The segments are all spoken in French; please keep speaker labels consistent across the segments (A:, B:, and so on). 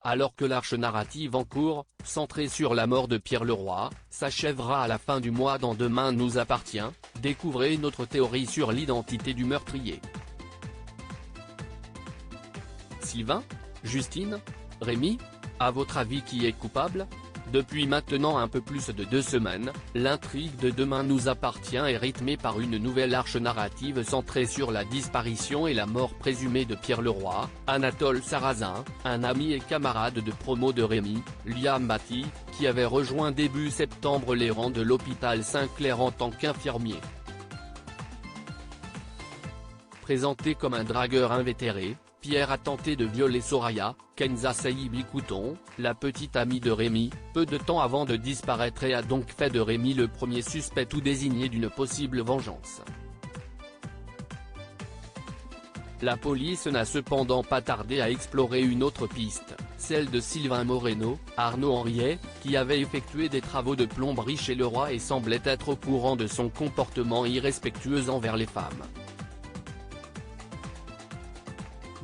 A: alors que l'arche narrative en cours, centrée sur la mort de Pierre Leroy, s'achèvera à la fin du mois dans Demain nous appartient, découvrez notre théorie sur l'identité du meurtrier. Sylvain, Justine, Rémi, à votre avis qui est coupable? Depuis maintenant un peu plus de 2 semaines, l'intrigue de Demain nous appartient est rythmée par une nouvelle arche narrative centrée sur la disparition et la mort présumée de Pierre Leroy, Anatole Sarrazin, un ami et camarade de promo de Rémi, Liam Maty, qui avait rejoint début septembre les rangs de l'hôpital Saint-Clair en tant qu'infirmier. Présenté comme un dragueur invétéré, Pierre a tenté de violer Soraya, Kenza Saibi Couton, la petite amie de Rémi, peu de temps avant de disparaître et a donc fait de Rémi le premier suspect ou désigné d'une possible vengeance. La police n'a cependant pas tardé à explorer une autre piste, celle de Sylvain Moreno, Arnaud Henriet, qui avait effectué des travaux de plomberie chez Leroy et semblait être au courant de son comportement irrespectueux envers les femmes.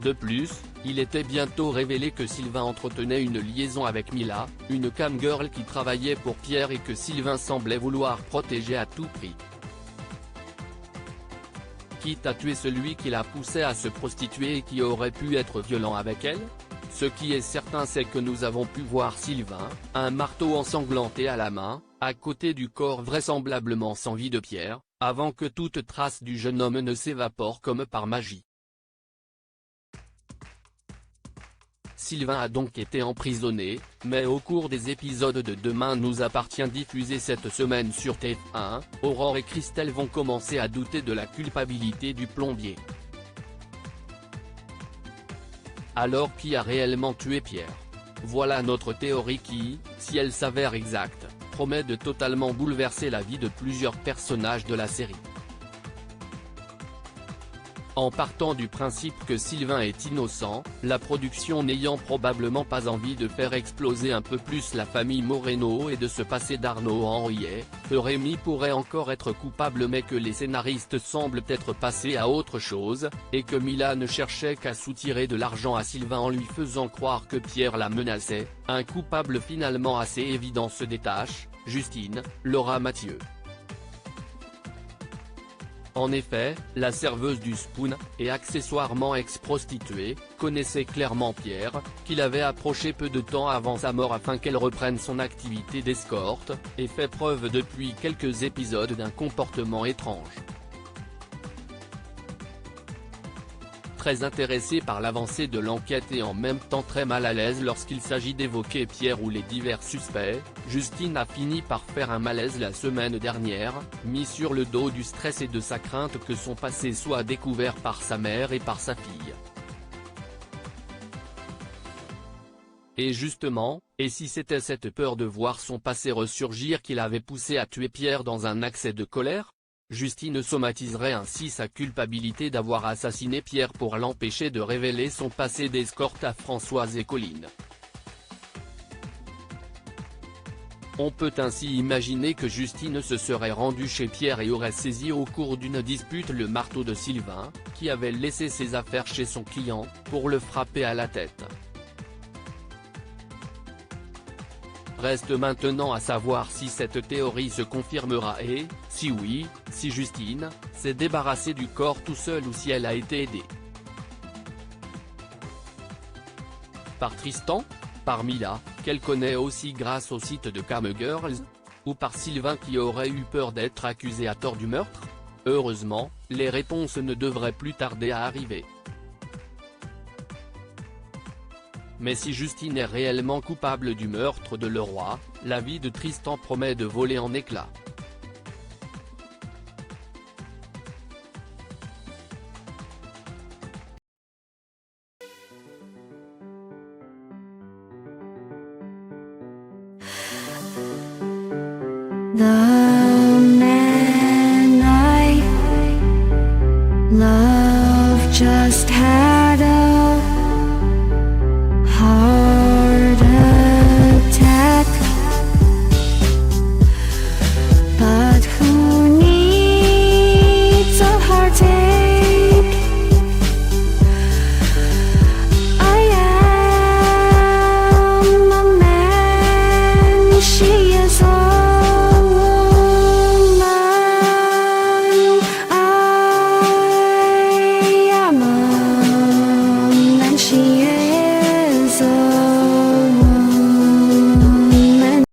A: De plus, il était bientôt révélé que Sylvain entretenait une liaison avec Mila, une camgirl qui travaillait pour Pierre et que Sylvain semblait vouloir protéger à tout prix. Quitte à tuer celui qui la poussait à se prostituer et qui aurait pu être violent avec elle? Ce qui est certain c'est que nous avons pu voir Sylvain, un marteau ensanglanté à la main, à côté du corps vraisemblablement sans vie de Pierre, avant que toute trace du jeune homme ne s'évapore comme par magie. Sylvain a donc été emprisonné, mais au cours des épisodes de Demain nous appartient diffusés cette semaine sur TF1, Aurore et Christelle vont commencer à douter de la culpabilité du plombier. Alors qui a réellement tué Pierre? Voilà notre théorie qui, si elle s'avère exacte, promet de totalement bouleverser la vie de plusieurs personnages de la série. En partant du principe que Sylvain est innocent, la production n'ayant probablement pas envie de faire exploser un peu plus la famille Moreno et de se passer d'Arnaud Henriet, que Rémi pourrait encore être coupable mais que les scénaristes semblent être passés à autre chose, et que Mila ne cherchait qu'à soutirer de l'argent à Sylvain en lui faisant croire que Pierre la menaçait, un coupable finalement assez évident se détache, Justine, Laura Mathieu. En effet, la serveuse du Spoon, et accessoirement ex-prostituée, connaissait clairement Pierre, qu'il avait approché peu de temps avant sa mort afin qu'elle reprenne son activité d'escorte, et fait preuve depuis quelques épisodes d'un comportement étrange. Très intéressée par l'avancée de l'enquête et en même temps très mal à l'aise lorsqu'il s'agit d'évoquer Pierre ou les divers suspects, Justine a fini par faire un malaise la semaine dernière, mis sur le dos du stress et de sa crainte que son passé soit découvert par sa mère et par sa fille. Et justement, et si c'était cette peur de voir son passé ressurgir qui l'avait poussé à tuer Pierre dans un accès de colère? Justine somatiserait ainsi sa culpabilité d'avoir assassiné Pierre pour l'empêcher de révéler son passé d'escorte à Françoise et Colline. On peut ainsi imaginer que Justine se serait rendue chez Pierre et aurait saisi au cours d'une dispute le marteau de Sylvain, qui avait laissé ses affaires chez son client, pour le frapper à la tête. Reste maintenant à savoir si cette théorie se confirmera et, si oui, si Justine s'est débarrassée du corps tout seul ou si elle a été aidée. Par Tristan? Par Mila, qu'elle connaît aussi grâce au site de Camgirls? Ou par Sylvain qui aurait eu peur d'être accusé à tort du meurtre? Heureusement, les réponses ne devraient plus tarder à arriver. Mais si Justine est réellement coupable du meurtre de Leroy, la vie de Tristan promet de voler en éclats.
B: The man I love just had